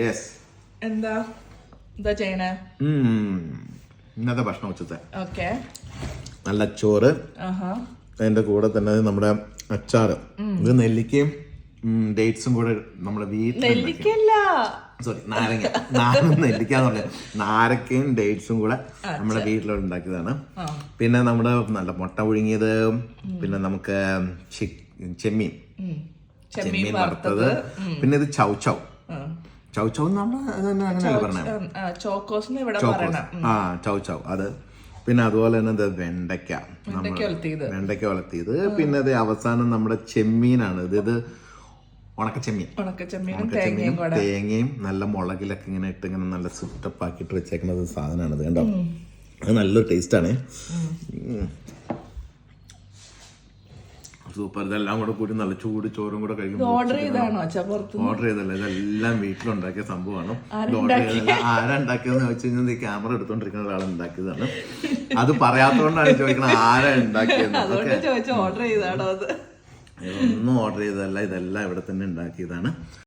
Yes. എന്താ ചെയ്യണേ? ഇന്നത്തെ ഭക്ഷണം ഉച്ചത്തെ ഓക്കെ. നല്ല ചോറ്, അതിന്റെ കൂടെ തന്നെ നമ്മുടെ അച്ചാറ്. ഇത് നെല്ലിക്കയും ഡേറ്റ്സും കൂടെ നമ്മുടെ വീട്ടിൽ, സോറി നാരങ്ങ, നെല്ലിക്കാന്ന് പറഞ്ഞ നാരക്കയും ഡേറ്റ്സും കൂടെ നമ്മുടെ വീട്ടിലോട്ട് ഉണ്ടാക്കിയതാണ്. പിന്നെ നമ്മുടെ നല്ല മുട്ട പുഴുങ്ങിയത്, പിന്നെ നമുക്ക് ചെമ്മീൻ വറുത്തത്, പിന്നെ ഇത് ചൗ അങ്ങനെയല്ല പറഞ്ഞത്, ചൗ അത്. പിന്നെ അതുപോലെ തന്നെ വെണ്ടയ്ക്ക വളർത്തിയത്. പിന്നെ ഇത് അവസാനം നമ്മുടെ ചെമ്മീനാണ്. ഇത് ഉണക്കച്ചെമ്മീനും തേങ്ങയും നല്ല മുളകിലൊക്കെ ഇങ്ങനെ ഇട്ട് ഇങ്ങനെ നല്ല സുട്ടപ്പ് ആക്കിയിട്ട് വെച്ചേക്കുന്ന സാധനമാണ് ഇത്. കണ്ടോ, അത് നല്ലൊരു ടേസ്റ്റ് ആണ്. സൂപ്പർ. ഇതെല്ലാം കൂടെ കൂടി നല്ല ചൂട് ചോറും കൂടെ കഴിക്കുമ്പോൾ ഓർഡർ ചെയ്തല്ല, ഇതെല്ലാം വീട്ടിലുണ്ടാക്കിയ സംഭവമാണ്. ആരാ ഉണ്ടാക്കിയതെന്ന് ചോദിച്ചു കഴിഞ്ഞാൽ ഈ ക്യാമറ എടുത്തോണ്ടിരിക്കുന്ന ഒരാൾ ഉണ്ടാക്കിയതാണ്. അത് പറയാത്തോണ്ടാണ് ചോദിക്കുന്നത് ആരാ ഉണ്ടാക്കിയത്. ഒന്നും ഓർഡർ ചെയ്തതല്ല, ഇതെല്ലാം ഇവിടെ തന്നെ ഉണ്ടാക്കിയതാണ്.